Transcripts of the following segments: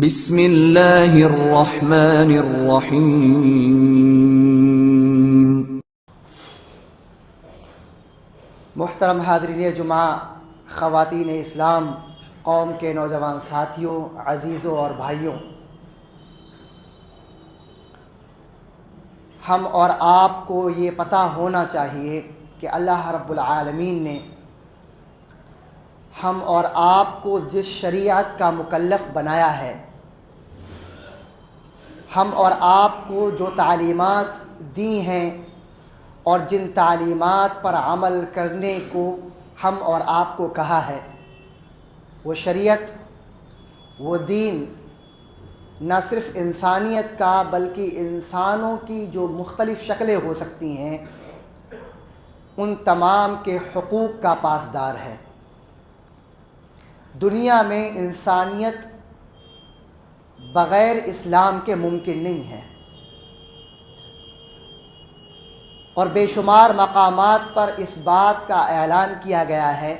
بسم اللہ الرحمن الرحیم۔ محترم حاضرین جمعہ، خواتین اسلام، قوم کے نوجوان ساتھیوں، عزیزوں اور بھائیوں، ہم اور آپ کو یہ پتہ ہونا چاہیے کہ اللہ رب العالمین نے ہم اور آپ کو جس شریعت کا مکلف بنایا ہے، ہم اور آپ کو جو تعلیمات دی ہیں اور جن تعلیمات پر عمل کرنے کو ہم اور آپ کو کہا ہے، وہ شریعت، وہ دین نہ صرف انسانیت کا بلکہ انسانوں کی جو مختلف شکلیں ہو سکتی ہیں ان تمام کے حقوق کا پاسدار ہے۔ دنیا میں انسانیت بغیر اسلام کے ممکن نہیں ہے، اور بے شمار مقامات پر اس بات کا اعلان کیا گیا ہے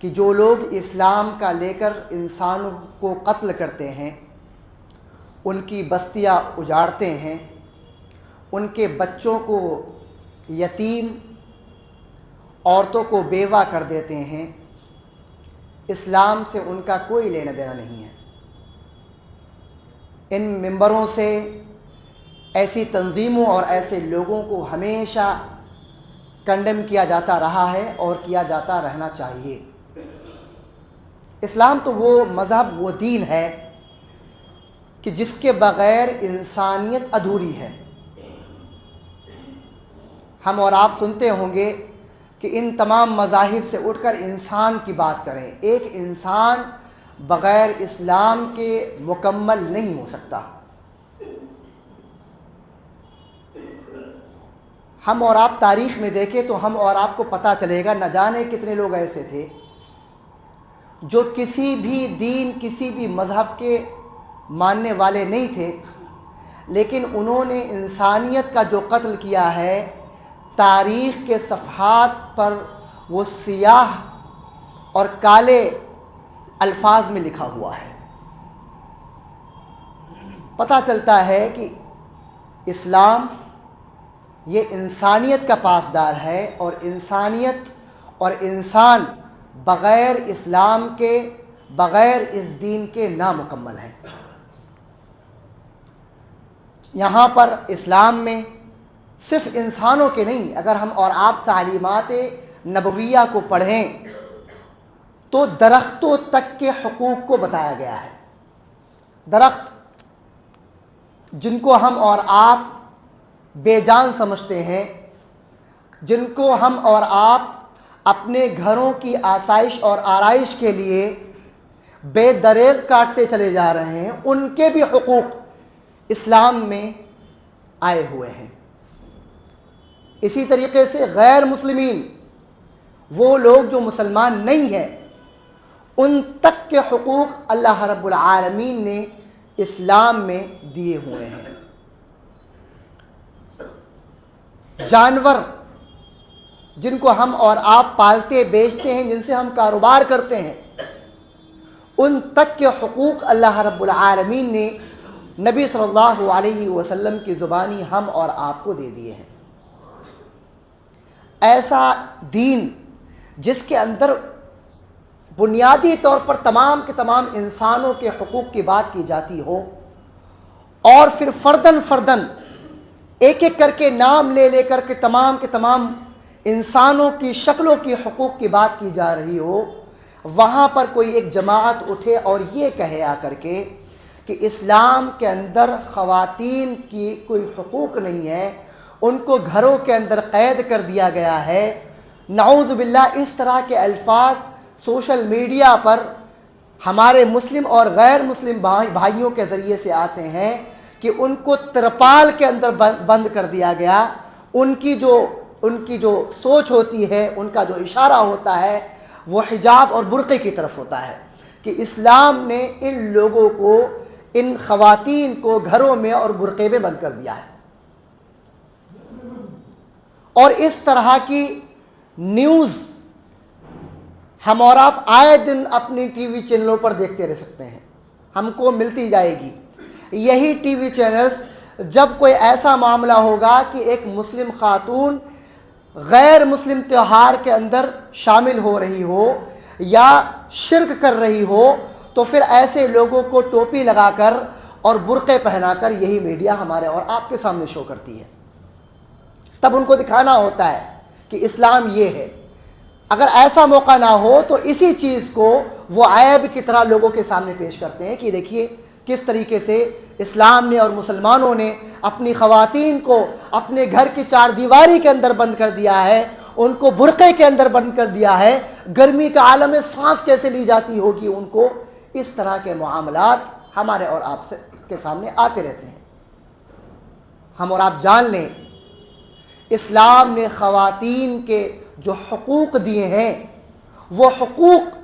کہ جو لوگ اسلام کا لے کر انسانوں کو قتل کرتے ہیں، ان کی بستیاں اجاڑتے ہیں، ان کے بچوں کو یتیم، عورتوں کو بیوہ کر دیتے ہیں، اسلام سے ان کا کوئی لینا دینا نہیں ہے۔ ان ممبروں سے ایسی تنظیموں اور ایسے لوگوں کو ہمیشہ کنڈم کیا جاتا رہا ہے اور کیا جاتا رہنا چاہیے۔ اسلام تو وہ مذہب، وہ دین ہے کہ جس کے بغیر انسانیت ادھوری ہے۔ ہم اور آپ سنتے ہوں گے کہ ان تمام مذاہب سے اٹھ کر انسان کی بات کریں، ایک انسان بغیر اسلام کے مکمل نہیں ہو سکتا۔ ہم اور آپ تاریخ میں دیکھیں تو ہم اور آپ کو پتہ چلے گا، نہ جانے کتنے لوگ ایسے تھے جو کسی بھی دین، کسی بھی مذہب کے ماننے والے نہیں تھے، لیکن انہوں نے انسانیت کا جو قتل کیا ہے، تاریخ کے صفحات پر وہ سیاہ اور کالے الفاظ میں لکھا ہوا ہے۔ پتہ چلتا ہے کہ اسلام یہ انسانیت کا پاسدار ہے، اور انسانیت اور انسان بغیر اسلام کے، بغیر اس دین کے نامکمل ہیں۔ یہاں پر اسلام میں صرف انسانوں کے نہیں، اگر ہم اور آپ تعلیمات نبویہ کو پڑھیں تو درختوں تک کے حقوق کو بتایا گیا ہے۔ درخت جن کو ہم اور آپ بے جان سمجھتے ہیں، جن کو ہم اور آپ اپنے گھروں کی آسائش اور آرائش کے لیے بے دریغ کاٹتے چلے جا رہے ہیں، ان کے بھی حقوق اسلام میں آئے ہوئے ہیں۔ اسی طریقے سے غیر مسلمین، وہ لوگ جو مسلمان نہیں ہیں، ان تک کے حقوق اللہ رب العالمین نے اسلام میں دیے ہوئے ہیں۔ جانور جن کو ہم اور آپ پالتے بیچتے ہیں، جن سے ہم کاروبار کرتے ہیں، ان تک کے حقوق اللہ رب العالمین نے نبی صلی اللہ علیہ وسلم کی زبانی ہم اور آپ کو دے دیے ہیں۔ ایسا دین جس کے اندر بنیادی طور پر تمام کے تمام انسانوں کے حقوق کی بات کی جاتی ہو، اور پھر فرداً فرداً ایک ایک کر کے نام لے لے کر کے تمام کے تمام انسانوں کی شکلوں کی حقوق کی بات کی جا رہی ہو، وہاں پر کوئی ایک جماعت اٹھے اور یہ کہے آ کر کے کہ اسلام کے اندر خواتین کی کوئی حقوق نہیں ہے، ان کو گھروں کے اندر قید کر دیا گیا ہے، نعوذ باللہ، اس طرح کے الفاظ سوشل میڈیا پر ہمارے مسلم اور غیر مسلم بھائیوں کے ذریعے سے آتے ہیں کہ ان کو ترپال کے اندر بند کر دیا گیا۔ ان کی جو سوچ ہوتی ہے، ان کا جو اشارہ ہوتا ہے، وہ حجاب اور برقعے کی طرف ہوتا ہے کہ اسلام نے ان لوگوں کو، ان خواتین کو گھروں میں اور برقعے میں بند کر دیا ہے۔ اور اس طرح کی نیوز ہم اور آپ آئے دن اپنی ٹی وی چینلوں پر دیکھتے رہ سکتے ہیں۔ ہم کو ملتی جائے گی۔ یہی ٹی وی چینلز جب کوئی ایسا معاملہ ہوگا کہ ایک مسلم خاتون غیر مسلم تہوار کے اندر شامل ہو رہی ہو یا شرک کر رہی ہو، تو پھر ایسے لوگوں کو ٹوپی لگا کر اور برقعے پہنا کر یہی میڈیا ہمارے اور آپ کے سامنے شو کرتی ہے۔ تب ان کو دکھانا ہوتا ہے کہ اسلام یہ ہے۔ اگر ایسا موقع نہ ہو تو اسی چیز کو وہ عیب کی طرح لوگوں کے سامنے پیش کرتے ہیں کہ دیکھیے کس طریقے سے اسلام نے اور مسلمانوں نے اپنی خواتین کو اپنے گھر کی چار دیواری کے اندر بند کر دیا ہے، ان کو برقعے کے اندر بند کر دیا ہے، گرمی کا عالم سانس کیسے لی جاتی ہوگی ان کو۔ اس طرح کے معاملات ہمارے اور آپ کے سامنے آتے رہتے ہیں۔ ہم اور آپ جان لیں، اسلام نے خواتین کے جو حقوق دیے ہیں وہ حقوق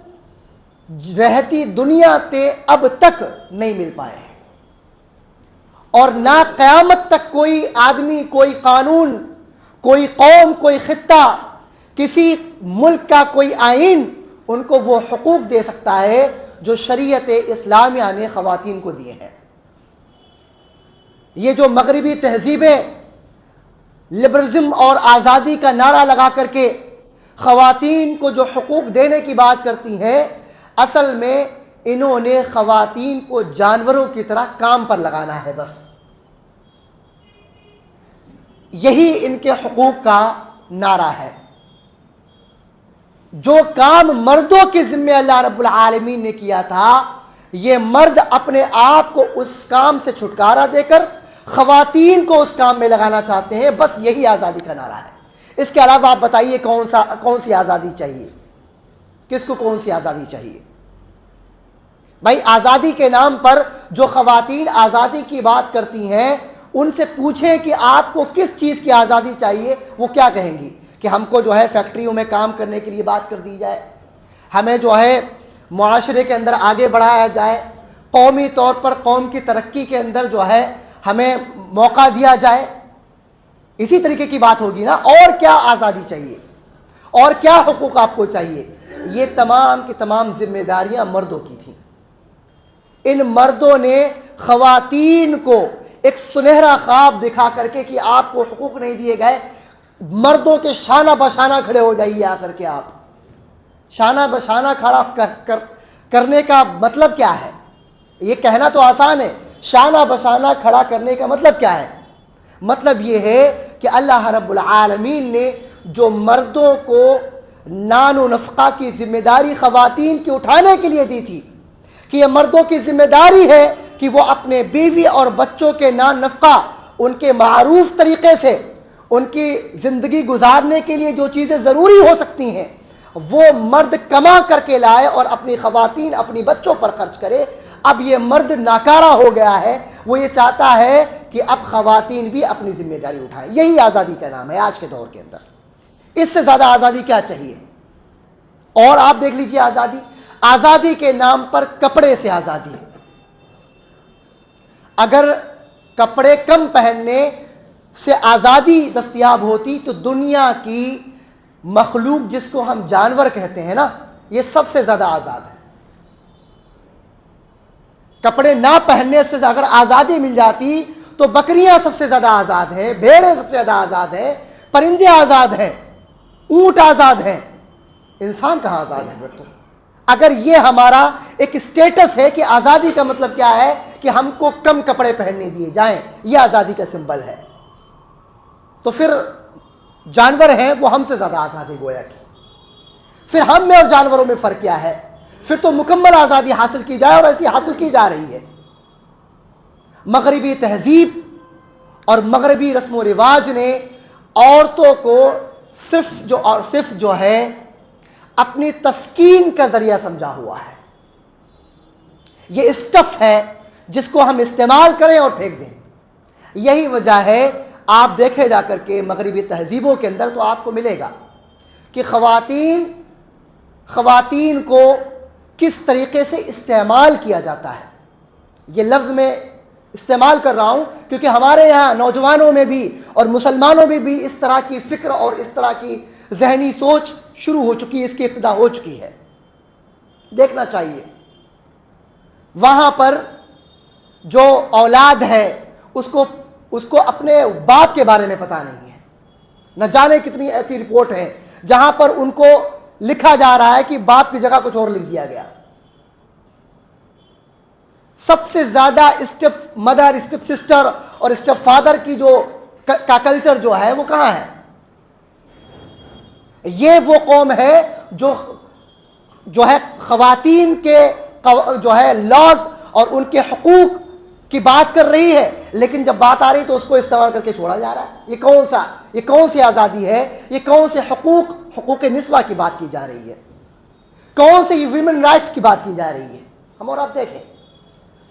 رہتی دنیا تے اب تک نہیں مل پائے ہیں، اور نہ قیامت تک کوئی آدمی، کوئی قانون، کوئی قوم، کوئی خطہ، کسی ملک کا کوئی آئین ان کو وہ حقوق دے سکتا ہے جو شریعت اسلامیہ نے خواتین کو دیے ہیں۔ یہ جو مغربی تہذیبیں لبرلزم اور آزادی کا نعرہ لگا کر کے خواتین کو جو حقوق دینے کی بات کرتی ہیں، اصل میں انہوں نے خواتین کو جانوروں کی طرح کام پر لگانا ہے بس۔ یہی ان کے حقوق کا نعرہ ہے۔ جو کام مردوں کے ذمہ اللہ رب العالمین نے کیا تھا، یہ مرد اپنے آپ کو اس کام سے چھٹکارا دے کر خواتین کو اس کام میں لگانا چاہتے ہیں، بس یہی آزادی کا نعرہ ہے۔ اس کے علاوہ آپ بتائیے کون سی آزادی چاہیے؟ کس کو کون سی آزادی چاہیے؟ بھائی آزادی کے نام پر جو خواتین آزادی کی بات کرتی ہیں، ان سے پوچھیں کہ آپ کو کس چیز کی آزادی چاہیے، وہ کیا کہیں گی؟ کہ ہم کو جو ہے فیکٹریوں میں کام کرنے کے لیے بات کر دی جائے، ہمیں جو ہے معاشرے کے اندر آگے بڑھایا جائے، قومی طور پر قوم کی ترقی کے اندر جو ہے ہمیں موقع دیا جائے، اسی طریقے کی بات ہوگی نا۔ اور کیا آزادی چاہیے؟ اور کیا حقوق آپ کو چاہیے؟ یہ تمام کی تمام ذمہ داریاں مردوں کی تھیں۔ ان مردوں نے خواتین کو ایک سنہرا خواب دکھا کر کے کہ آپ کو حقوق نہیں دیے گئے، مردوں کے شانہ بشانہ کھڑے ہو جائیے آ کر کے۔ آپ شانہ بشانہ کھڑا کرنے کا مطلب کیا ہے؟ یہ کہنا تو آسان ہے، شانہ بشانہ کھڑا کرنے کا مطلب کیا ہے؟ مطلب یہ ہے کہ اللہ رب العالمین نے جو مردوں کو نان و نفقہ کی ذمہ داری خواتین کی اٹھانے کے لیے دی تھی، کہ یہ مردوں کی ذمہ داری ہے کہ وہ اپنے بیوی اور بچوں کے نان نفقہ، ان کے معروف طریقے سے ان کی زندگی گزارنے کے لیے جو چیزیں ضروری ہو سکتی ہیں وہ مرد کما کر کے لائے اور اپنی خواتین اپنی بچوں پر خرچ کرے۔ اب یہ مرد ناکارہ ہو گیا ہے، وہ یہ چاہتا ہے کہ اب خواتین بھی اپنی ذمہ داری اٹھائیں۔ یہی آزادی کا نام ہے آج کے دور کے اندر۔ اس سے زیادہ آزادی کیا چاہیے؟ اور آپ دیکھ لیجئے آزادی کے نام پر کپڑے سے آزادی۔ اگر کپڑے کم پہننے سے آزادی دستیاب ہوتی تو دنیا کی مخلوق جس کو ہم جانور کہتے ہیں نا، یہ سب سے زیادہ آزاد ہے۔ کپڑے نہ پہننے سے اگر آزادی مل جاتی تو بکریاں سب سے زیادہ آزاد ہیں، بھیڑیں سب سے زیادہ آزاد ہیں، پرندے آزاد ہیں، اونٹ آزاد ہیں، انسان کہاں آزاد ہے پھر تو؟ اگر یہ ہمارا ایک اسٹیٹس ہے کہ آزادی کا مطلب کیا ہے کہ ہم کو کم کپڑے پہننے دیے جائیں، یہ آزادی کا سمبل ہے، تو پھر جانور ہیں وہ ہم سے زیادہ آزاد ہے گویا کی۔ پھر ہم میں اور جانوروں میں فرق کیا ہے؟ پھر تو مکمل آزادی حاصل کی جائے، اور ایسی حاصل کی جا رہی ہے۔ مغربی تہذیب اور مغربی رسم و رواج نے عورتوں کو صرف جو ہے اپنی تسکین کا ذریعہ سمجھا ہوا ہے۔ یہ اسٹف ہے جس کو ہم استعمال کریں اور پھینک دیں۔ یہی وجہ ہے، آپ دیکھے جا کر کے مغربی تہذیبوں کے اندر تو آپ کو ملے گا کہ خواتین کو کس طریقے سے استعمال کیا جاتا ہے۔ یہ لفظ میں استعمال کر رہا ہوں کیونکہ ہمارے یہاں نوجوانوں میں بھی اور مسلمانوں میں بھی اس طرح کی فکر اور اس طرح کی ذہنی سوچ شروع ہو چکی ہے، اس کی ابتدا ہو چکی ہے۔ دیکھنا چاہیے وہاں پر جو اولاد ہے اس کو اپنے باپ کے بارے میں پتہ نہیں ہے. نہ جانے کتنی ایسی رپورٹ ہے جہاں پر ان کو لکھا جا رہا ہے کہ باپ کی جگہ کچھ اور لکھ دیا گیا. سب سے زیادہ اسٹیپ مدر، اسٹیپ سسٹر اور اسٹیپ فادر کی کا کلچر جو ہے وہ کہاں ہے؟ یہ وہ قوم ہے جو ہے خواتین کے جو ہے لاز اور ان کے حقوق کی بات کر رہی ہے، لیکن جب بات آ رہی تو اس کو استعمال کر کے چھوڑا جا رہا ہے. یہ کون سی آزادی ہے؟ یہ کون سے حقوق نسواں کی بات کی جا رہی ہے؟ کون سے یہ ویمن رائٹس کی بات کی جا رہی ہے؟ ہم اور آپ دیکھیں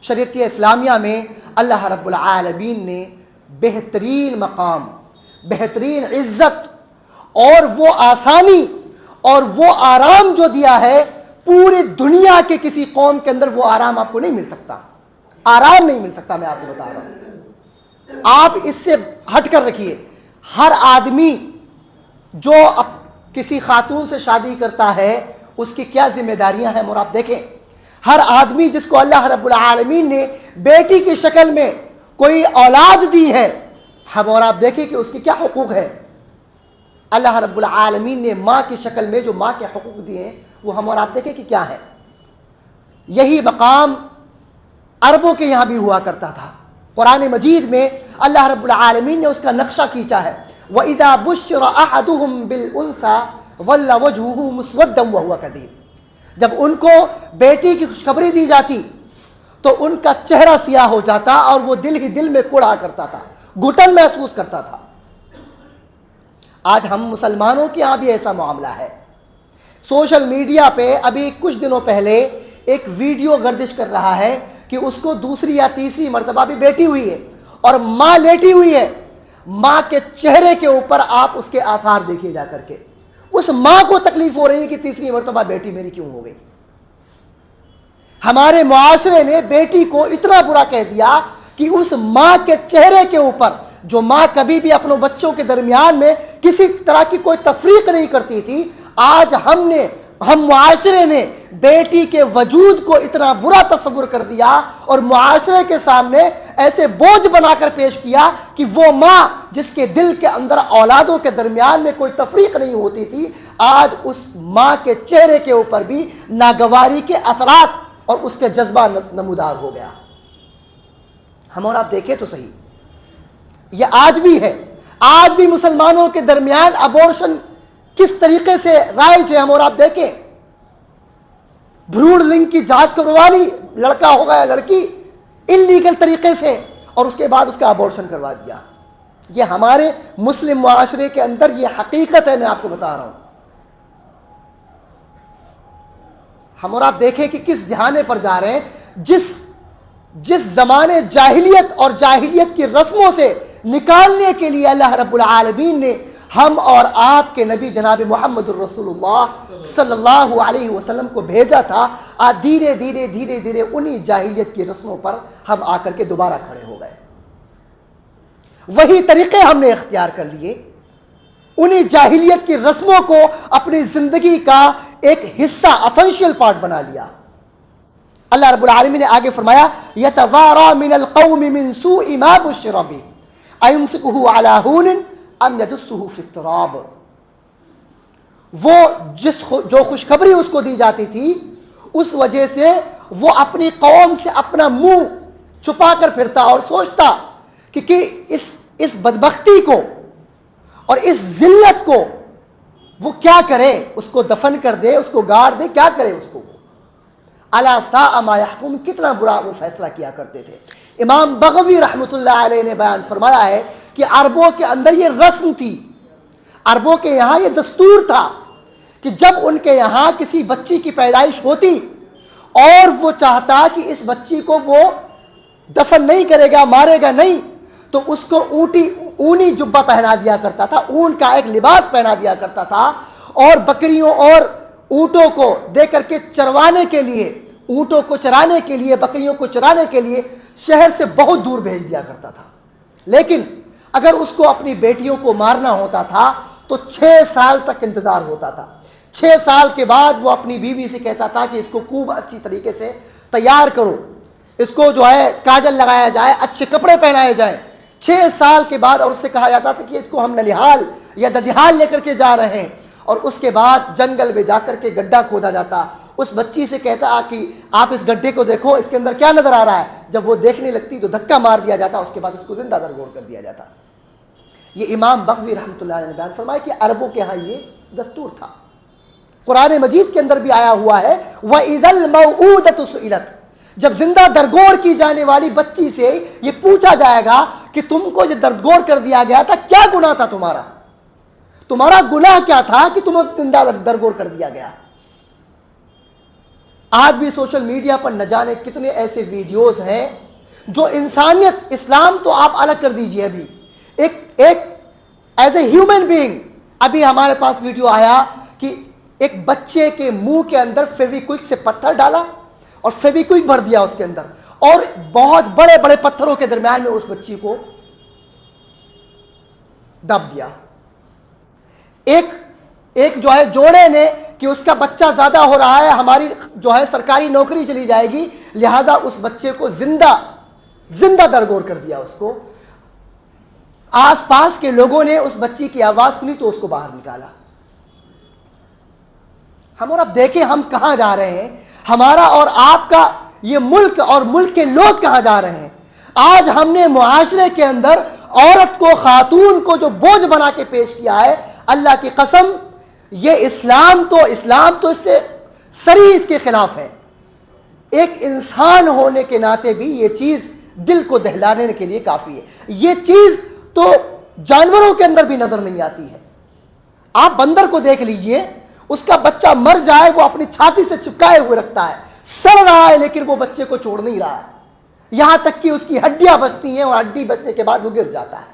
شریعت اسلامیہ میں اللہ رب العالمین نے بہترین مقام، بہترین عزت اور وہ آسانی اور وہ آرام جو دیا ہے، پوری دنیا کے کسی قوم کے اندر وہ آرام آپ کو نہیں مل سکتا. آرام نہیں مل سکتا. میں آپ کو بتا رہا ہوں، آپ اس سے ہٹ کر رکھیے. ہر آدمی جو کسی خاتون سے شادی کرتا ہے اس کی کیا ذمہ داریاں ہیں، اور آپ دیکھیں ہر آدمی جس کو اللہ رب العالمین نے بیٹی کی شکل میں کوئی اولاد دی ہے، ہم اور آپ دیکھیں کہ اس کی کیا حقوق ہے. اللہ رب العالمین نے ماں کی شکل میں جو ماں کے حقوق دیے ہیں وہ ہم اور آپ دیکھیں کہ کیا ہے. یہی مقام عربوں کے یہاں بھی ہوا کرتا تھا. قرآن مجید میں اللہ رب العالمین نے اس کا نقشہ کھینچا ہے. وَإِذَا بُشِّرَ أَحَدُهُمْ بِالْأُنثَىٰ ظَلَّ وَجْهُهُ مُسْوَدًّا وَهُوَ كَظِيمٌ. جب ان کو بیٹی کی خوشخبری دی جاتی تو ان کا چہرہ سیاہ ہو جاتا اور وہ دل ہی دل میں کوڑا کرتا تھا، گھٹن محسوس کرتا تھا. آج ہم مسلمانوں کے یہاں بھی ایسا معاملہ ہے. سوشل میڈیا پہ ابھی کچھ دنوں پہلے ایک ویڈیو گردش کر رہا ہے کہ اس کو دوسری یا تیسری مرتبہ بھی بیٹی ہوئی ہے اور ماں لیٹی ہوئی ہے. ماں کے چہرے کے اوپر آپ اس کے آثار دیکھیے جا کر کے. اس ماں کو تکلیف ہو رہی ہے کہ تیسری مرتبہ بیٹی میری کیوں ہو گئی. ہمارے معاشرے نے بیٹی کو اتنا برا کہہ دیا کہ اس ماں کے چہرے کے اوپر، جو ماں کبھی بھی اپنے بچوں کے درمیان میں کسی طرح کی کوئی تفریق نہیں کرتی تھی، آج ہم معاشرے نے بیٹی کے وجود کو اتنا برا تصور کر دیا اور معاشرے کے سامنے ایسے بوجھ بنا کر پیش کیا کہ وہ ماں جس کے دل کے اندر اولادوں کے درمیان میں کوئی تفریق نہیں ہوتی تھی، آج اس ماں کے چہرے کے اوپر بھی ناگواری کے اثرات اور اس کے جذبہ نمودار ہو گیا. ہم اور آپ دیکھیں تو صحیح، یہ آج بھی ہے. آج بھی مسلمانوں کے درمیان ابورشن کس طریقے سے رائج ہے. ہم اور آپ دیکھیں، بھرون لنگ کی جانچ کروا لی، لڑکا ہوگا یا لڑکی، انلیگل طریقے سے، اور اس کے بعد اس کا ابورشن کروا دیا. یہ ہمارے مسلم معاشرے کے اندر یہ حقیقت ہے. میں آپ کو بتا رہا ہوں. ہم اور آپ دیکھیں کہ کس دہانے پر جا رہے ہیں. جس زمانے جاہلیت اور جاہلیت کی رسموں سے نکالنے کے لیے اللہ رب العالمین نے ہم اور آپ کے نبی جناب محمد الرسول اللہ صلی اللہ علیہ وسلم کو بھیجا تھا، آج دھیرے دھیرے انہی جاہلیت کی رسموں پر ہم آ کر کے دوبارہ کھڑے ہو گئے. وہی طریقے ہم نے اختیار کر لیے، انہی جاہلیت کی رسموں کو اپنی زندگی کا ایک حصہ، اسینشیل پارٹ بنا لیا. اللہ رب العالمین نے آگے فرمایا یتوارا من القوم من سوء ما بشر به ایمسکہ علی ہون ام یدسہ فی التراب. وہ جو خوشخبری اس کو دی جاتی تھی، اس وجہ سے وہ اپنی قوم سے اپنا منہ چھپا کر پھرتا اور سوچتا کہ اس بدبختی کو اور اس ذلت کو وہ کیا کرے، اس کو دفن کر دے، اس کو گاڑ دے، کیا کرے اس کو. الا ساء ما یحکم، کتنا برا وہ فیصلہ کیا کرتے تھے. امام بغوی رحمۃ اللہ علیہ نے بیان فرمایا ہے کہ عربوں کے اندر یہ رسم تھی، عربوں کے یہاں یہ دستور تھا کہ جب ان کے یہاں کسی بچی کی پیدائش ہوتی اور وہ چاہتا کہ اس بچی کو وہ دفن نہیں کرے گا، مارے گا نہیں، تو اس کو اونی جبہ پہنا دیا کرتا تھا، اون کا ایک لباس پہنا دیا کرتا تھا، اور بکریوں اور اونٹوں کو دے کر کے چروانے کے لیے، اونٹوں کو چرانے کے لیے، بکریوں کو چرانے کے لیے شہر سے بہت دور بھیج دیا کرتا تھا. لیکن اگر اس کو اپنی بیٹیوں کو مارنا ہوتا تھا تو 6 سال تک انتظار ہوتا تھا. 6 سال کے بعد وہ اپنی بیوی سے کہتا تھا کہ اس کو خوب اچھی طریقے سے تیار کرو، اس کو جو ہے کاجل لگایا جائے, اچھے کپڑے پہنائے جائیں. 6 سال کے بعد اور اس سے کہا جاتا تھا کہ اس کو ہم ننیہال یا ددیہال لے کر کے جا رہے ہیں, اور اس کے بعد جنگل میں جا کر کے گڈھا کھودا جاتا. اس بچی سے کہتا کہ آپ اس گڈھے کو دیکھو, اس کے اندر کیا نظر آ رہا ہے. جب وہ دیکھنے لگتی تو دھکا مار دیا جاتا, اس کے بعد اس کو زندہ درگور کر دیا جاتا. یہ امام بغوی رحمۃ اللہ علیہ نے بیان فرمایا کہ عربوں کے ہاں یہ دستور تھا. قرآن مجید کے اندر بھی آیا ہوا ہے وَإِذَا الْمَوْءُودَةُ سُئِلَتْ, جب زندہ درگور کی جانے والی بچی سے یہ پوچھا جائے گا کہ تم کو جو درگور کر دیا گیا تھا کیا گناہ تھا تمہارا گناہ کیا تھا کہ تمہیں زندہ درگور کر دیا گیا. آج بھی سوشل میڈیا پر نہ جانے کتنے ایسے ویڈیوز ہیں جو انسانیت, اسلام تو آپ الگ کر دیجئے, ابھی ایک ایز اے ہیومن بینگ ابھی ہمارے پاس ویڈیو آیا کہ ایک بچے کے منہ کے اندر فیویکوئک سے پتھر ڈالا اور فیویکوئک بھر دیا اس کے اندر, اور بہت بڑے بڑے پتھروں کے درمیان میں اس بچی کو دب دیا. ایک جو ہے جوڑے نے کہ اس کا بچہ زیادہ ہو رہا ہے, ہماری جو ہے سرکاری نوکری چلی جائے گی, لہذا اس بچے کو زندہ درگور کر دیا. اس کو آس پاس کے لوگوں نے اس بچی کی آواز سنی تو اس کو باہر نکالا. ہم اور اب دیکھیں ہم کہاں جا رہے ہیں, ہمارا اور آپ کا یہ ملک اور ملک کے لوگ کہاں جا رہے ہیں. آج ہم نے معاشرے کے اندر عورت کو, خاتون کو جو بوجھ بنا کے پیش کیا ہے, اللہ کی قسم یہ اسلام تو اس سے صریح اس کے خلاف ہے. ایک انسان ہونے کے ناطے بھی یہ چیز دل کو دہلانے کے لیے کافی ہے. یہ چیز تو جانوروں کے اندر بھی نظر نہیں آتی ہے. آپ بندر کو دیکھ لیجئے, اس کا بچہ مر جائے وہ اپنی چھاتی سے چپکائے ہوئے رکھتا ہے, سڑ رہا ہے لیکن وہ بچے کو چھوڑ نہیں رہا ہے, یہاں تک کہ اس کی ہڈیاں بچتی ہیں اور ہڈی بچنے کے بعد وہ گر جاتا ہے.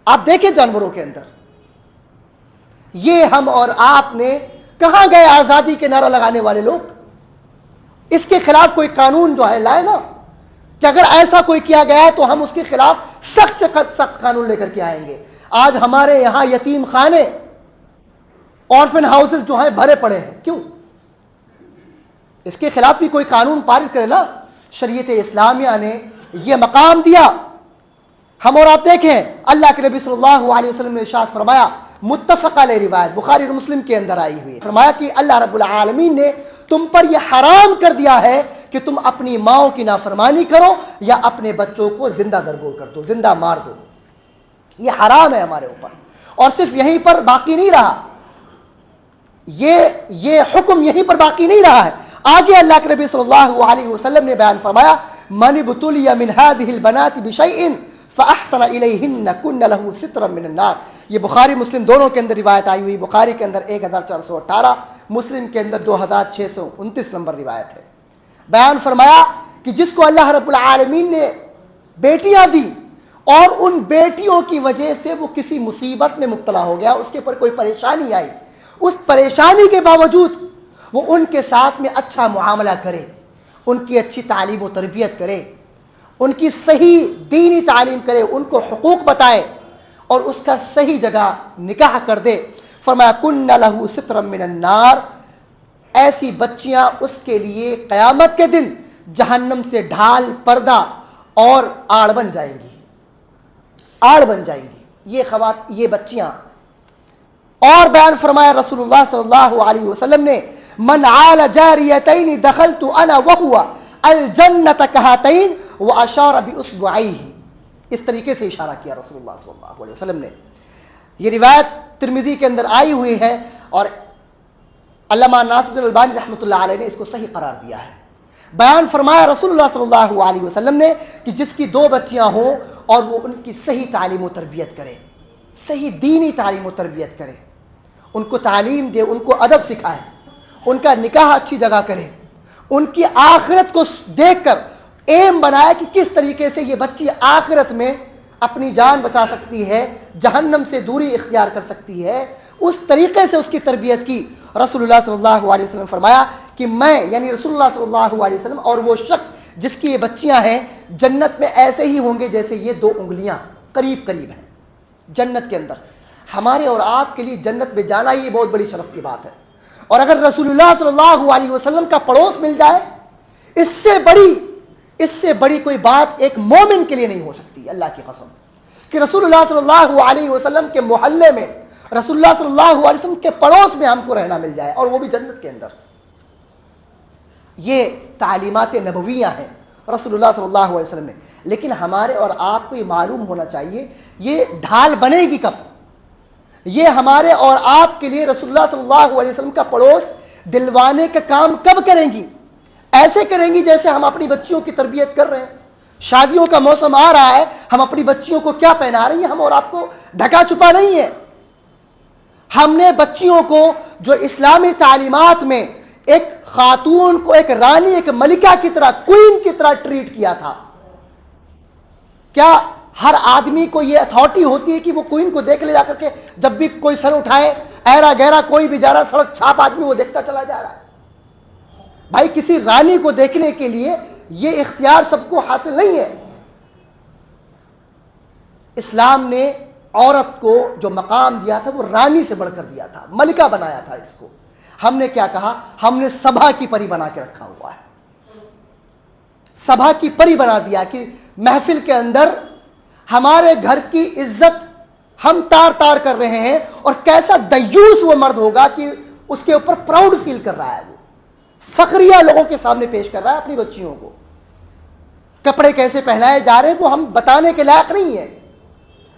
آپ دیکھیں جانوروں کے اندر. یہ ہم اور آپ نے کہاں گئے آزادی کے نعرہ لگانے والے لوگ؟ اس کے خلاف کوئی قانون جو ہے لائے نا, کہ اگر ایسا کوئی کیا گیا ہے تو ہم اس کے خلاف سخت سے سخت قانون لے کر کے آئیں گے. آج ہمارے یہاں یتیم خانے, آرفن ہاؤسز جو ہیں بھرے پڑے ہیں, کیوں؟ اس کے خلاف بھی کوئی قانون پارز کرے نا. شریعت اسلامیہ نے یہ مقام دیا. ہم اور آپ دیکھیں اللہ کے نبی صلی اللہ علیہ وسلم نے ارشاد فرمایا, متفق علیہ روایت بخاری اور مسلم کے اندر آئی ہوئی, فرمایا کہ اللہ رب العالمین نے تم پر یہ حرام کر دیا ہے کہ تم اپنی ماؤں کی نافرمانی کرو یا اپنے بچوں کو زندہ درگور کر دو, زندہ مار دو. یہ حرام ہے ہمارے اوپر. اور صرف یہیں پر باقی نہیں رہا, یہ حکم یہیں پر باقی نہیں رہا ہے. آگے اللہ کے نبی صلی اللہ علیہ وسلم نے بیان فرمایا, من ابتلی من هذه البنات بشیء فاحسن الیہن کن له سترا من النار. یہ بخاری مسلم دونوں کے اندر روایت آئی ہوئی. بخاری کے اندر 1418, مسلم کے اندر 2629 نمبر روایت ہے. بیان فرمایا کہ جس کو اللہ رب العالمین نے بیٹیاں دی اور ان بیٹیوں کی وجہ سے وہ کسی مصیبت میں مبتلا ہو گیا, اس کے اوپر کوئی پریشانی آئی, اس پریشانی کے باوجود وہ ان کے ساتھ میں اچھا معاملہ کرے, ان کی اچھی تعلیم و تربیت کرے, ان کی صحیح دینی تعلیم کرے, ان کو حقوق بتائے اور اس کا صحیح جگہ نکاح کر دے. فرمایا کن لہ سترا من النار, ایسی بچیاں اس کے لیے قیامت کے دن جہنم سے ڈھال, پردہ اور آڑ بن جائیں گی, آڑ بن جائیں گی یہ بچیاں. اور بیان فرمایا رسول اللہ صلی اللہ علیہ وسلم نے, من عال جاریتین دخلت انا وہو الجنت کہاتین واشار باصبعیہ. اس طریقے سے اشارہ کیا رسول اللہ صلی اللہ علیہ وسلم نے. یہ روایت ترمذی کے اندر آئی ہوئی ہے اور علامہ ناصر الدین البانی رحمۃ اللہ علیہ نے اس کو صحیح قرار دیا ہے. بیان فرمایا رسول اللہ صلی اللہ علیہ وسلم نے کہ جس کی 2 بچیاں ہوں اور وہ ان کی صحیح تعلیم و تربیت کرے, صحیح دینی تعلیم و تربیت کرے, ان کو تعلیم دے, ان کو ادب سکھائے, ان کا نکاح اچھی جگہ کرے, ان کی آخرت کو دیکھ کر ایم بنائے کہ کس طریقے سے یہ بچی آخرت میں اپنی جان بچا سکتی ہے, جہنم سے دوری اختیار کر سکتی ہے, اس طریقے سے اس کی تربیت کی. رسول اللہ صلی اللہ علیہ وسلم فرمایا کہ میں یعنی رسول اللہ صلی اللہ علیہ وسلم اور وہ شخص جس کی یہ بچیاں ہیں جنت میں ایسے ہی ہوں گے جیسے یہ 2 انگلیاں قریب قریب ہیں جنت کے اندر. ہمارے اور آپ کے لیے جنت میں جانا یہ بہت بڑی شرف کی بات ہے. اور اگر رسول اللہ صلی اللہ علیہ وسلم کا پڑوس مل جائے, اس سے بڑی اس سے بڑی کوئی بات ایک مومن کے لیے نہیں ہو سکتی، اللہ کی قسم، کہ رسول اللہ صلی اللہ علیہ وسلم کے محلے میں، رسول اللہ صلی اللہ علیہ وسلم کے پڑوس میں ہم کو رہنا مل جائے، اور وہ بھی جنت کے اندر۔ یہ تعلیمات نبویہ ہیں رسول اللہ صلی اللہ علیہ وسلم نے، لیکن ہمارے اور آپ کو یہ معلوم ہونا چاہیے یہ ڈھال بنے گی کب؟ یہ ہمارے اور آپ کے لیے رسول اللہ صلی اللہ علیہ وسلم کا پڑوس دلوانے کا کام کب کریں گی؟ ایسے کریں گی جیسے ہم اپنی بچیوں کی تربیت کر رہے ہیں۔ شادیوں کا موسم آ رہا ہے، ہم اپنی بچیوں کو کیا پہنا رہی ہیں؟ ہم اور آپ کو ڈھکا چھپا نہیں ہے۔ ہم نے بچیوں کو جو اسلامی تعلیمات میں ایک خاتون کو ایک رانی، ایک ملکہ کی طرح، کوئین کی طرح ٹریٹ کیا تھا۔ کیا ہر آدمی کو یہ اتھارٹی ہوتی ہے کہ وہ کوئین کو دیکھ لے جا کر کے، جب بھی کوئی سر اٹھائے، ایرا گہرا کوئی بھی جا رہا، سڑک چھاپ آدمی وہ دیکھتا چلا جا رہا ہے؟ بھائی کسی رانی کو دیکھنے کے لیے یہ اختیار سب کو حاصل نہیں ہے۔ اسلام نے عورت کو جو مقام دیا تھا وہ رانی سے بڑھ کر دیا تھا، ملکہ بنایا تھا اس کو۔ ہم نے کیا کہا؟ ہم نے سبھا کی پری بنا کے رکھا ہوا ہے، سبھا کی پری بنا دیا کہ محفل کے اندر ہمارے گھر کی عزت ہم تار تار کر رہے ہیں، اور کیسا دیوس وہ مرد ہوگا کہ اس کے اوپر پراؤڈ فیل کر رہا ہے، وہ فخریہ لوگوں کے سامنے پیش کر رہا ہے اپنی بچیوں کو۔ کپڑے کیسے پہنائے جا رہے ہیں وہ ہم بتانے کے لائق نہیں ہے۔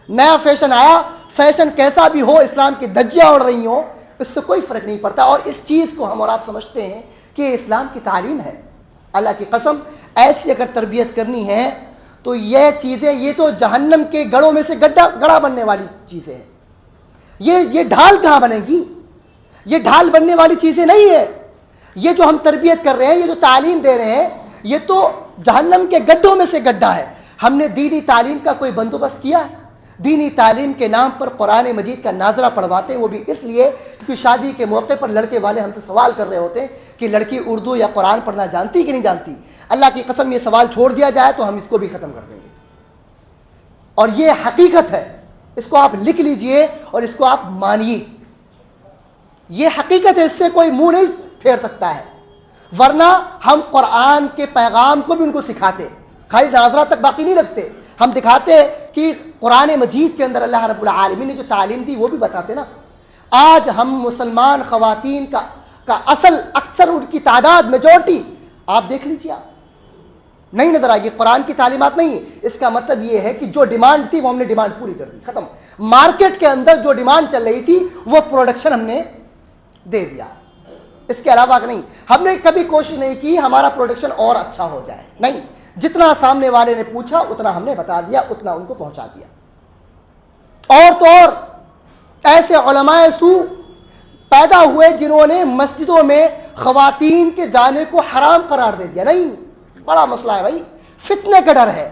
نیا فیشن آیا، فیشن کیسا بھی ہو، اسلام کی دھجیاں اڑ رہی ہوں، اس سے کوئی فرق نہیں پڑتا۔ اور اس چیز کو ہم اور آپ سمجھتے ہیں کہ اسلام کی تعلیم ہے۔ اللہ کی قسم، ایسی اگر تربیت کرنی ہے تو یہ چیزیں، یہ تو جہنم کے گڑھوں میں سے گڑھا بننے والی چیزیں ہیں۔ یہ ڈھال کہاں بنے گی؟ یہ ڈھال بننے والی چیزیں نہیں ہے۔ یہ جو ہم تربیت کر رہے ہیں، یہ جو تعلیم دے رہے ہیں، یہ تو جہنم کے گڈھوں میں سے گڈھا ہے۔ ہم نے دینی تعلیم کا کوئی بندوبست کیا ہے؟ دینی تعلیم کے نام پر قرآن مجید کا ناظرہ پڑھواتے ہیں، وہ بھی اس لیے کیونکہ شادی کے موقع پر لڑکے والے ہم سے سوال کر رہے ہوتے ہیں کہ لڑکی اردو یا قرآن پڑھنا جانتی کہ نہیں جانتی۔ اللہ کی قسم یہ سوال چھوڑ دیا جائے تو ہم اس کو بھی ختم کر دیں گے، اور یہ حقیقت ہے۔ اس کو آپ لکھ لیجئے اور اس کو آپ مانیے، یہ حقیقت ہے، اس سے کوئی منہ نہیں پھیر سکتا ہے۔ ورنہ ہم قرآن کے پیغام کو بھی ان کو سکھاتے، خالی ناظرہ تک باقی نہیں رکھتے، ہم دکھاتے کہ قرآن مجید کے اندر اللہ رب العالمین نے جو تعلیم دی وہ بھی بتاتے نا۔ آج ہم مسلمان خواتین کا اکثر ان کی تعداد، میجورٹی آپ دیکھ لیجیے، آپ نہیں نظر آئے گی، قرآن کی تعلیمات نہیں ہے۔ اس کا مطلب یہ ہے کہ جو ڈیمانڈ تھی وہ ہم نے ڈیمانڈ پوری کر دی، ختم۔ مارکیٹ کے اندر جو ڈیمانڈ چل رہی تھی وہ پروڈکشن ہم نے دے دیا، اس کے علاوہ نہیں۔ ہم نے کبھی کوشش نہیں کی ہمارا پروڈکشن اور اچھا ہو جائے، نہیں، جتنا سامنے والے نے پوچھا اتنا ہم نے بتا دیا، اتنا ان کو پہنچا دیا۔ اور تو اور ایسے علماء سو پیدا ہوئے جنہوں نے مسجدوں میں خواتین کے جانے کو حرام قرار دے دیا۔ نہیں، بڑا مسئلہ ہے بھائی، فتنے کا ڈر ہے۔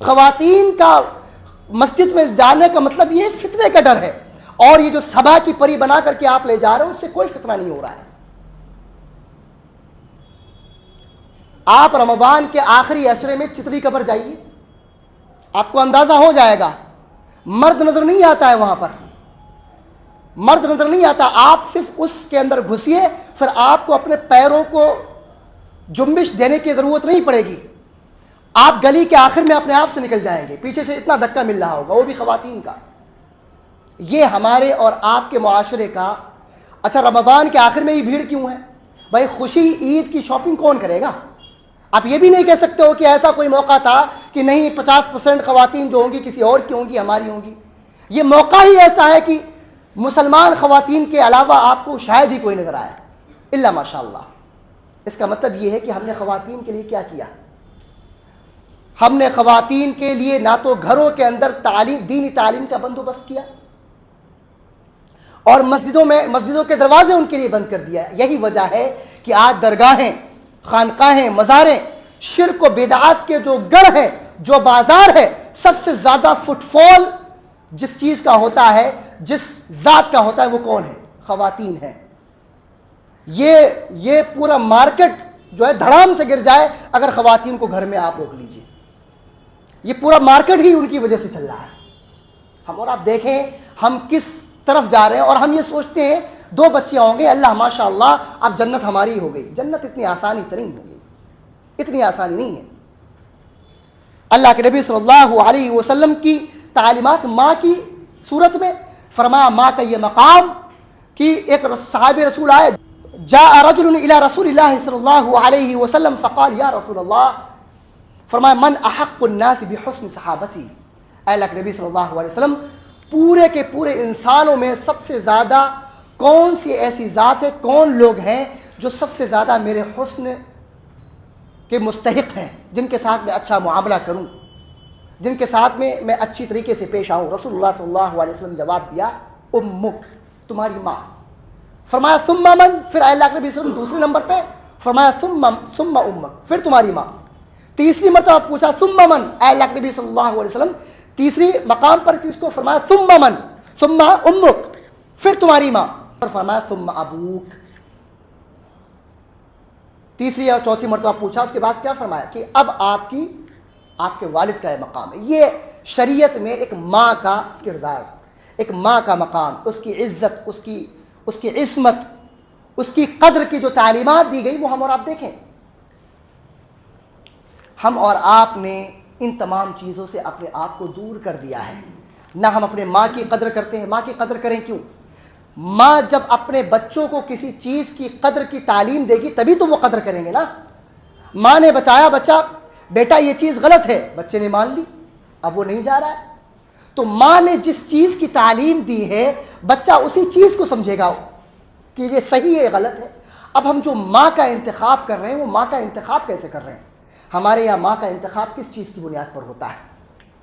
خواتین کا مسجد میں جانے کا مطلب یہ فتنے کا ڈر ہے، اور یہ جو سبھا کی پری بنا کر کے آپ لے جا رہے ہو اس سے کوئی فتنہ نہیں ہو رہا ہے۔ آپ رمضان کے آخری عشرے میں چتلی قبر جائیے، آپ کو اندازہ ہو جائے گا، مرد نظر نہیں آتا ہے وہاں پر، مرد نظر نہیں آتا۔ آپ صرف اس کے اندر گھسیے، پھر آپ کو اپنے پیروں کو جنبش دینے کی ضرورت نہیں پڑے گی، آپ گلی کے آخر میں اپنے آپ سے نکل جائیں گے، پیچھے سے اتنا دھکا مل رہا ہوگا، وہ بھی خواتین کا۔ یہ ہمارے اور آپ کے معاشرے کا۔ اچھا، رمضان کے آخر میں ہی بھیڑ کیوں ہے؟ بھائی خوشی عید کی شاپنگ کون کرے گا؟ آپ یہ بھی نہیں کہہ سکتے ہو کہ ایسا کوئی موقع تھا کہ نہیں 50% خواتین جو ہوں گی کسی اور کی ہوں گی، ہماری ہوں گی۔ یہ موقع ہی ایسا ہے کہ مسلمان خواتین کے علاوہ آپ کو شاید ہی کوئی نظر آئے، الا ماشاء اللہ۔ اس کا مطلب یہ ہے کہ ہم نے خواتین کے لیے کیا کیا؟ ہم نے خواتین کے لیے نہ تو گھروں کے اندر دینی تعلیم کا بندوبست کیا، اور مسجدوں کے دروازے ان کے لیے بند کر دیا۔ یہی وجہ ہے کہ آج درگاہیں، خانقاہیں، مزاریں، شرک و بدعات کے جو گڑھ ہیں، جو بازار ہے، سب سے زیادہ فٹ فال جس چیز کا ہوتا ہے، جس ذات کا ہوتا ہے، وہ کون ہے؟ خواتین ہیں۔ یہ پورا مارکیٹ جو ہے دھڑام سے گر جائے اگر خواتین کو گھر میں آپ روک لیجئے۔ یہ پورا مارکیٹ ہی ان کی وجہ سے چل رہا ہے۔ ہم اور آپ دیکھیں ہم کس طرف جا رہے ہیں، اور ہم یہ سوچتے ہیں 2 بچے ہوں گے، اللہ ماشاء اللہ اب جنت ہماری ہو گئی۔ جنت اتنی آسانی سے نہیں ہوگی، اتنی آسانی نہیں ہے۔ اللہ کے نبی صلی اللہ علیہ وسلم کی تعلیمات ماں کی صورت میں فرمایا ماں کا یہ مقام کہ ایک صحابی رسول آئے، جاء رجل الى رسول اللہ صلی اللہ علیہ وسلم فقال یا رسول اللہ، فرمایا من احق الناس بحسن صحابتی، اے اللہ کے نبی صلی اللہ علیہ وسلم پورے کے پورے انسانوں میں سب سے زیادہ کون سی ایسی ذات ہے، کون لوگ ہیں جو سب سے زیادہ میرے حسن کے مستحق ہیں، جن کے ساتھ میں اچھا معاملہ کروں، جن کے ساتھ میں اچھی طریقے سے پیش آؤں؟ رسول اللہ صلی اللہ علیہ وسلم جواب دیا امک، تمہاری ماں۔ فرمایا ثم من، پھر اللہ کے نبی صلی اللہ علیہ وسلم دوسرے نمبر پہ فرمایا ثم امک، پھر تمہاری ماں۔ تیسری مرتبہ پوچھا ثم من، اے اللہ کے نبی صلی اللہ علیہ وسلم تیسری مقام پر کس کو فرمایا ثم من، ثم امک، پھر تمہاری ماں، اور فرمایا ثم ابوک۔ تیسری اور چوتھی مرتبہ پوچھا، اس کے بعد کیا فرمایا کہ اب آپ کے والد کا یہ مقام ہے۔ یہ شریعت میں ایک ماں کا کردار، ایک ماں کا مقام، اس کی عزت، اس کی عصمت، اس کی قدر کی جو تعلیمات دی گئی وہ ہم اور آپ دیکھیں۔ ہم اور آپ نے ان تمام چیزوں سے اپنے آپ کو دور کر دیا ہے، نہ ہم اپنے ماں کی قدر کرتے ہیں۔ ماں کی قدر کریں کیوں؟ ماں جب اپنے بچوں کو کسی چیز کی قدر کی تعلیم دے گی تبھی تو وہ قدر کریں گے نا۔ ماں نے بتایا بچہ بیٹا یہ چیز غلط ہے، بچے نے مان لی، اب وہ نہیں جا رہا ہے، تو ماں نے جس چیز کی تعلیم دی ہے بچہ اسی چیز کو سمجھے گا کہ یہ صحیح ہے غلط ہے۔ اب ہم جو ماں کا انتخاب کر رہے ہیں وہ ماں کا انتخاب کیسے کر رہے ہیں؟ ہمارے یہاں ماں کا انتخاب کس چیز کی بنیاد پر ہوتا ہے؟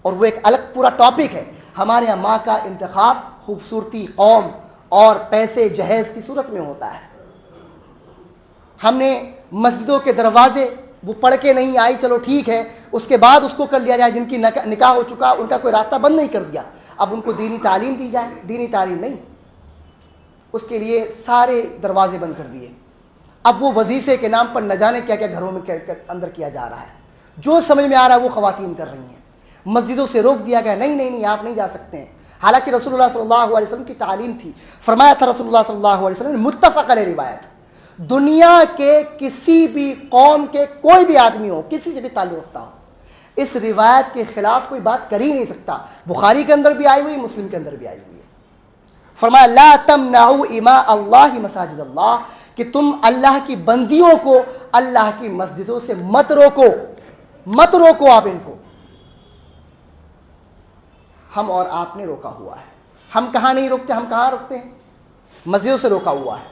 اور وہ ایک الگ پورا ٹاپک ہے۔ ہمارے یہاں ماں کا انتخاب خوبصورتی، قوم اور پیسے جہیز کی صورت میں ہوتا ہے۔ ہم نے مسجدوں کے دروازے وہ پڑھ کے نہیں آئی چلو ٹھیک ہے، اس کے بعد اس کو کر لیا جائے، جن کی نکاح ہو چکا ان کا کوئی راستہ بند نہیں کر دیا، اب ان کو دینی تعلیم دی جائے، دینی تعلیم نہیں، اس کے لیے سارے دروازے بند کر دیے۔ اب وہ وظیفے کے نام پر نہ جانے کیا کیا گھروں میں اندر کیا جا رہا ہے، جو سمجھ میں آ رہا ہے وہ خواتین کر رہی ہیں۔ مسجدوں سے روک دیا گیا، نہیں آپ نہیں جا سکتے ہیں، حالانکہ رسول اللہ صلی اللہ علیہ وسلم کی تعلیم تھی۔ فرمایا تھا رسول اللہ صلی اللہ علیہ وسلم نے، متفق علیہ روایت، دنیا کے کسی بھی قوم کے کوئی بھی آدمی ہو، کسی سے بھی تعلق رکھتا ہو، اس روایت کے خلاف کوئی بات کر ہی نہیں سکتا۔ بخاری کے اندر بھی آئی ہوئی، مسلم کے اندر بھی آئی ہوئی ہے۔ فرمایا لا تمنعوا اماء اللہ مساجد اللہ، کہ تم اللہ کی بندیوں کو اللہ کی مسجدوں سے مت روکو آپ ان کو۔ ہم اور آپ نے روکا ہوا ہے۔ ہم کہاں نہیں روکتے، ہم کہاں روکتے ہیں؟ مسجدوں سے روکا ہوا ہے۔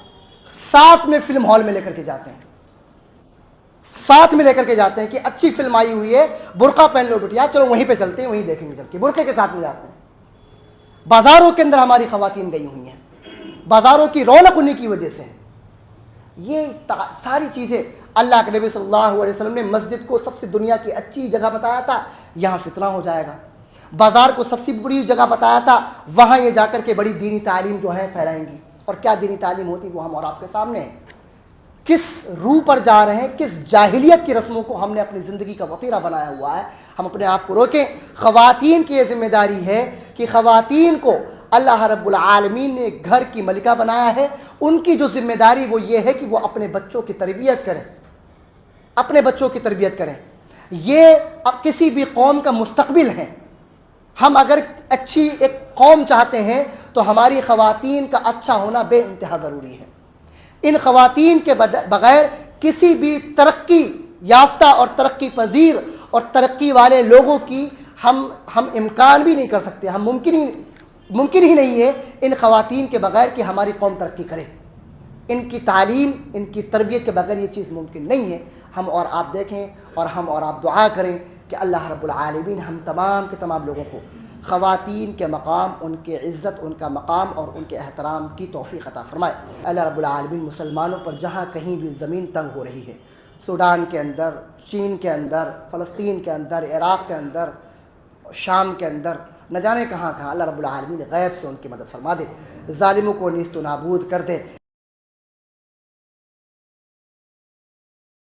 ساتھ میں فلم ہال میں لے کر کے جاتے ہیں، ساتھ میں لے کر کے جاتے ہیں کہ اچھی فلم آئی ہوئی ہے، برقع پہن لو بیٹیا، چلو وہیں پہ چلتے ہیں، وہیں دیکھیں گے چل کے، برقعے کے ساتھ میں جاتے ہیں۔ بازاروں کے اندر ہماری خواتین گئی ہوئی ہیں، بازاروں کی رونق انہیں کی وجہ سے۔ یہ ساری چیزیں اللہ کے نبی صلی اللہ علیہ وسلم نے مسجد کو سب سے دنیا کی اچھی جگہ بتایا تھا، یہاں فتنہ ہو جائے گا۔ بازار کو سب سے بری جگہ بتایا تھا، وہاں یہ جا کر کے بڑی دینی تعلیم جو ہے پھیلائیں گی۔ اور کیا دینی تعلیم ہوتی وہ ہم اور آپ کے سامنے ہے۔ کس روح پر جا رہے ہیں، کس جاہلیت کی رسموں کو ہم نے اپنی زندگی کا وتیرہ بنایا ہوا ہے۔ ہم اپنے آپ کو روکیں۔ خواتین کی یہ ذمہ داری ہے کہ خواتین کو اللہ رب العالمین نے گھر کی ملکہ بنایا ہے، ان کی جو ذمہ داری وہ یہ ہے کہ وہ اپنے بچوں کی تربیت کریں، اپنے بچوں کی تربیت کریں۔ یہ اب کسی بھی قوم کا مستقبل ہے۔ ہم اگر اچھی ایک قوم چاہتے ہیں تو ہماری خواتین کا اچھا ہونا بے انتہا ضروری ہے۔ ان خواتین کے بغیر کسی بھی ترقی یافتہ اور ترقی پذیر اور ترقی والے لوگوں کی ہم امکان بھی نہیں کر سکتے، ہم ممکن ہی نہیں ہے ان خواتین کے بغیر کہ ہماری قوم ترقی کرے۔ ان کی تعلیم، ان کی تربیت کے بغیر یہ چیز ممکن نہیں ہے۔ ہم اور آپ دیکھیں اور ہم اور آپ دعا کریں کہ اللہ رب العالمین ہم تمام کے تمام لوگوں کو خواتین کے مقام، ان کے عزت، ان کا مقام اور ان کے احترام کی توفیق عطا فرمائے۔ اللہ رب العالمین مسلمانوں پر جہاں کہیں بھی زمین تنگ ہو رہی ہے، سوڈان کے اندر، چین کے اندر، فلسطین کے اندر، عراق کے اندر، شام کے اندر، نہ جانے کہاں کہاں، اللہ رب العالمین غیب سے ان کی مدد فرما دے، ظالموں کو نیست و نابود کر دے۔